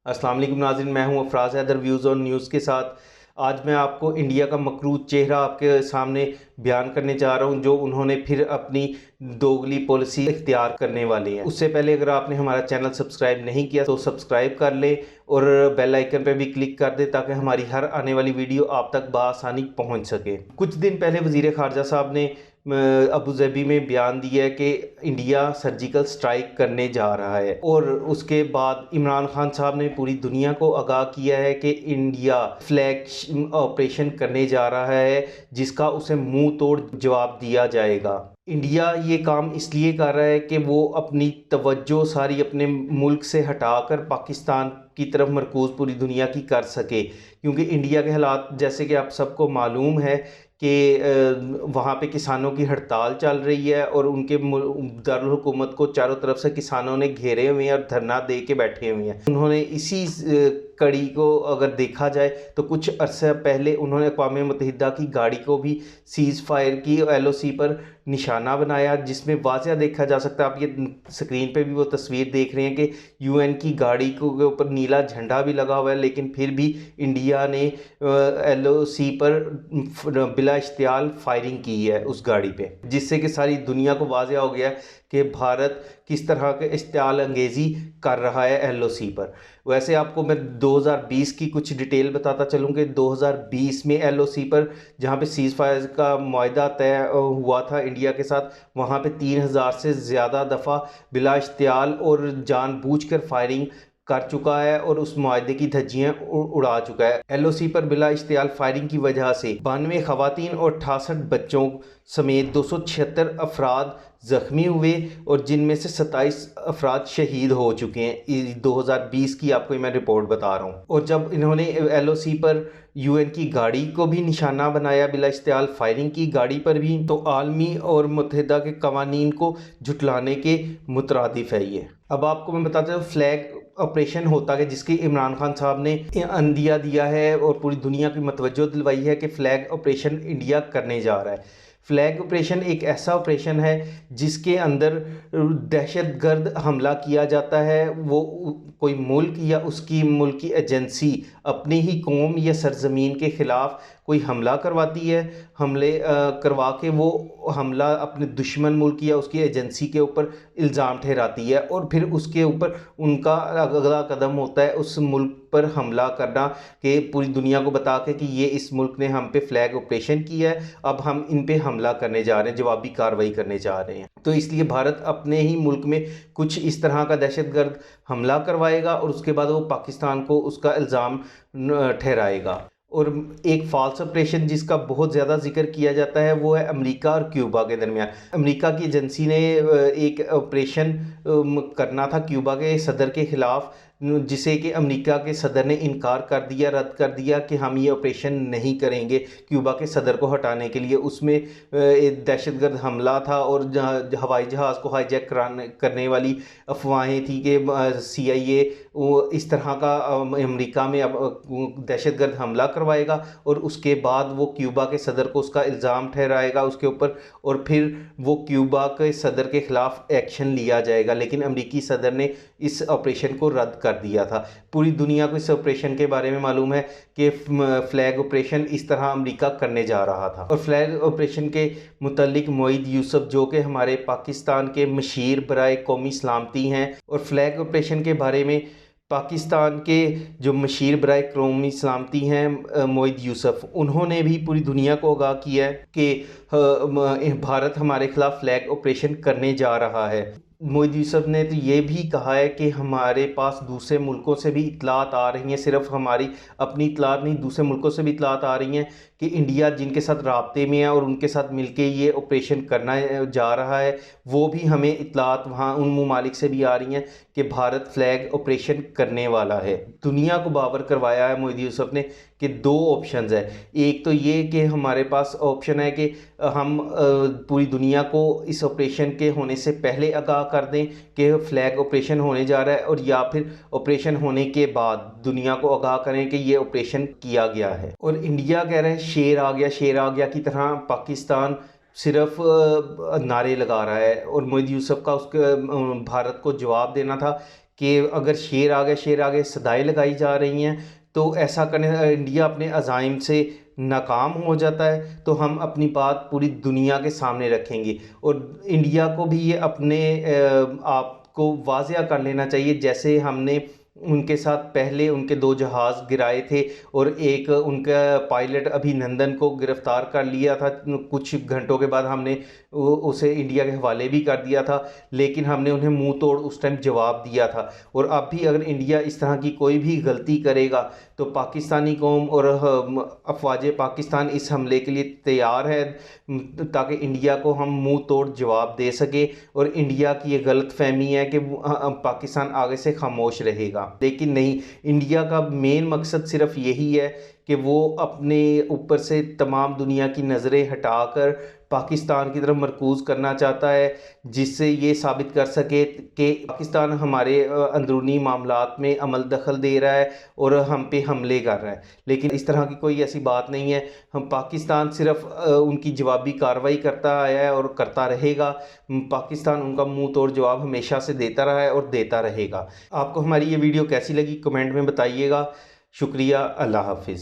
अस्सलाम वालेकुम नाज़रीन, मैं हूं Afraz Haider views on news के साथ। आज मैं आपको इंडिया का मकरूज चेहरा आपके सामने बयान करने जा रहा हूं, जो उन्होंने फिर अपनी दोगली पॉलिसी इख्तियार करने वाले हैं। उससे पहले अगर आपने हमारा चैनल सब्सक्राइब नहीं किया तो सब्सक्राइब कर ले और बेल आइकन पर भी क्लिक कर दे ताकि हमारी हर आने वाली वीडियो आप तक बआसानी पहुँच सके। कुछ दिन पहले वज़ीर ख़ारजा साहब ने अबू धाबी में बयान दिया है कि इंडिया सर्जिकल स्ट्राइक करने जा रहा है, और उसके बाद इमरान खान साहब ने पूरी दुनिया को आगाह किया है कि इंडिया फ्लैग ऑपरेशन करने जा रहा है, जिसका उसे मुंह तोड़ जवाब दिया जाएगा। इंडिया ये काम इसलिए कर रहा है कि वो अपनी तवज्जो सारी अपने मुल्क से हटाकर पाकिस्तान की तरफ मरकूज़ पूरी दुनिया की कर सके, क्योंकि इंडिया के हालात जैसे कि आप सबको मालूम है कि वहाँ पे किसानों की हड़ताल चल रही है और उनके दारुल हुकूमत को चारों तरफ से किसानों ने घेरे हुए हैं और धरना दे के बैठे हुए हैं। उन्होंने इसी कड़ी को अगर देखा जाए तो कुछ अरसा पहले उन्होंने अक़वाम मुत्तहिदा की गाड़ी को भी सीज़ फायर की, LOC पर निशाना बनाया, जिसमें वाज़ह देखा जा सकता है। आप ये स्क्रीन पे भी वो तस्वीर देख रहे हैं कि UN की गाड़ी के ऊपर नीला झंडा भी लगा हुआ है, लेकिन फिर भी इंडिया ने LOC पर बिला इश्तियाल फायरिंग की है उस गाड़ी पे, जिससे कि सारी दुनिया को वाज़ह हो गया कि भारत किस तरह के इश्तियाल अंगेज़ी कर रहा है LOC पर। वैसे आपको मैं 2020 की कुछ डिटेल बताता चलूँ कि 2020 में LOC पर जहाँ पे सीज़ फायर का मुआहदा तय हुआ था इंडिया के साथ, वहाँ पे 3000 से ज़्यादा दफ़ा बिला इश्तियाल और जानबूझकर फायरिंग कर चुका है और उस मुआहदे की धज्जियाँ उड़ा चुका है। LOC पर बिला इश्तियाल फायरिंग की वजह से 92 ख़वातीन और 68 बच्चों समेत 276 अफराद ज़ख्मी हुए और जिनमें से 27 अफराद शहीद हो चुके हैं। 2020 की आपको मैं रिपोर्ट बता रहा हूँ। और जब इन्होंने LOC पर UN की गाड़ी को भी निशाना बनाया, बिला इश्तियाल फायरिंग की गाड़ी पर भी, तो आलमी और मुत्तहिदा के कवानीन को झुटलाने के मुतरादिफ है ये। अब आपको मैं बताता हूँ फ्लैग ऑपरेशन होता है, जिसकी इमरान खान साहब ने अंदिया दिया है और पूरी दुनिया की मतवज्जो दिलवाई है कि फ़्लैग ऑपरेशन इंडिया करने जा रहा है। फ़्लैग ऑपरेशन एक ऐसा ऑपरेशन है जिसके अंदर दहशतगर्द हमला किया जाता है। वो कोई मुल्क या उसकी मुल्क की एजेंसी अपनी ही कौम या सरजमीन के ख़िलाफ़ कोई हमला करवाती है, हमले करवा के वो हमला अपने दुश्मन मुल्क या उसकी एजेंसी के ऊपर इल्ज़ाम ठहराती है, और फिर उसके ऊपर उनका अगला कदम होता है उस मुल्क पर हमला करना, कि पूरी दुनिया को बता के कि ये इस मुल्क ने हम पे फ्लैग ऑपरेशन किया है, अब हम इन पे हमला करने जा रहे हैं, जवाबी कार्रवाई करने जा रहे हैं। तो इसलिए भारत अपने ही मुल्क में कुछ इस तरह का दहशतगर्द हमला करवाएगा और उसके बाद वो पाकिस्तान को उसका इल्ज़ाम ठहराएगा। और एक फ़ॉल्स ऑपरेशन जिसका बहुत ज़्यादा जिक्र किया जाता है वो है अमेरिका और क्यूबा के दरमियान। अमेरिका की एजेंसी ने एक ऑपरेशन करना था क्यूबा के सदर के ख़िलाफ़, जिसे कि अमेरिका के सदर ने इनकार कर दिया, रद्द कर दिया कि हम ये ऑपरेशन नहीं करेंगे क्यूबा के सदर को हटाने के लिए। उसमें एक दहशतगर्द हमला था और हवाई जहाज़ को हाईजैक करने वाली अफवाहें थी कि CIA वो इस तरह का अमेरिका में अब दहशतगर्द हमला करवाएगा और उसके बाद वो क्यूबा के सदर को उसका इल्ज़ाम ठहराएगा उसके ऊपर, और फिर वो क्यूबा के सदर के ख़िलाफ़ एक्शन लिया जाएगा। लेकिन अमेरिकी सदर ने इस ऑपरेशन को रद्द कर दिया था। पूरी दुनिया को इस ऑपरेशन के बारे में मालूम है कि फ्लैग ऑपरेशन इस तरह अमेरिका करने जा रहा था। और फ्लैग ऑपरेशन के मुतल्लिक मोईद यूसुफ, जो कि हमारे पाकिस्तान के मशीर बराए कौमी सलामती हैं, और फ्लैग ऑपरेशन के बारे में पाकिस्तान के जो मशीर बराए कौमी सलामती हैं मोईद यूसुफ, उन्होंने भी पूरी दुनिया को आगाह किया है कि भारत हमारे ख़िलाफ़ फ्लैग ऑपरेशन करने जा रहा है। मोईद यूसुफ ने तो ये भी कहा है कि हमारे पास दूसरे मुल्कों से भी इतलात आ रही हैं, सिर्फ हमारी अपनी इतलात नहीं, दूसरे मुल्कों से भी इतलात आ रही हैं कि इंडिया जिनके साथ राब्ते में है और उनके साथ मिलके ये ऑपरेशन करना जा रहा है, वो भी हमें इतलात वहाँ उन ममालिक से भी आ रही हैं कि भारत फ्लैग ऑपरेशन करने वाला है। दुनिया को बावर करवाया है मोईद यूसुफ ने कि दो ऑप्शंस है। एक तो ये कि हमारे पास ऑप्शन है कि हम पूरी दुनिया को इस ऑपरेशन के होने से पहले आगाह कर दें कि फ्लैग ऑपरेशन होने जा रहा है, और या फिर ऑपरेशन होने के बाद दुनिया को आगाह करें कि ये ऑपरेशन किया गया है। और इंडिया कह रहे हैं शेर आ गया, शेर आ गया की तरह पाकिस्तान सिर्फ नारे लगा रहा है, और मोईद यूसुफ का उसके भारत को जवाब देना था कि अगर शेर आ गए सदाएं लगाई जा रही हैं, तो ऐसा करने इंडिया अपने अज़ाइम से नाकाम हो जाता है, तो हम अपनी बात पूरी दुनिया के सामने रखेंगे। और इंडिया को भी ये अपने आप को वाज़िया कर लेना चाहिए, जैसे हमने उनके साथ पहले उनके 2 जहाज़ गिराए थे और एक उनका पायलट अभिनंदन को गिरफ़्तार कर लिया था। कुछ घंटों के बाद हमने उसे इंडिया के हवाले भी कर दिया था, लेकिन हमने उन्हें मुँह तोड़ उस टाइम जवाब दिया था। और अब भी अगर इंडिया इस तरह की कोई भी गलती करेगा, तो पाकिस्तानी कौम और अफ़वाज पाकिस्तान इस हमले के लिए तैयार है, ताकि इंडिया को हम मुँह तोड़ जवाब दे सके। और इंडिया की ये गलतफ़हमी है कि पाकिस्तान आगे से खामोश रहेगा, लेकिन नहीं, इंडिया का मेन मकसद सिर्फ यही है कि वो अपने ऊपर से तमाम दुनिया की नज़रें हटाकर पाकिस्तान की तरफ मरकूज़ करना चाहता है, जिससे ये साबित कर सके कि पाकिस्तान हमारे अंदरूनी मामलात में अमल दखल दे रहा है और हम पे हमले कर रहा है। लेकिन इस तरह की कोई ऐसी बात नहीं है। हम पाकिस्तान सिर्फ उनकी जवाबी कार्रवाई करता आया है और करता रहेगा। पाकिस्तान उनका मुंह तोड़ जवाब हमेशा से देता रहा है और देता रहेगा। आपको हमारी ये वीडियो कैसी लगी कमेंट में बताइएगा। शुक्रिया, अल्लाह हाफिज़।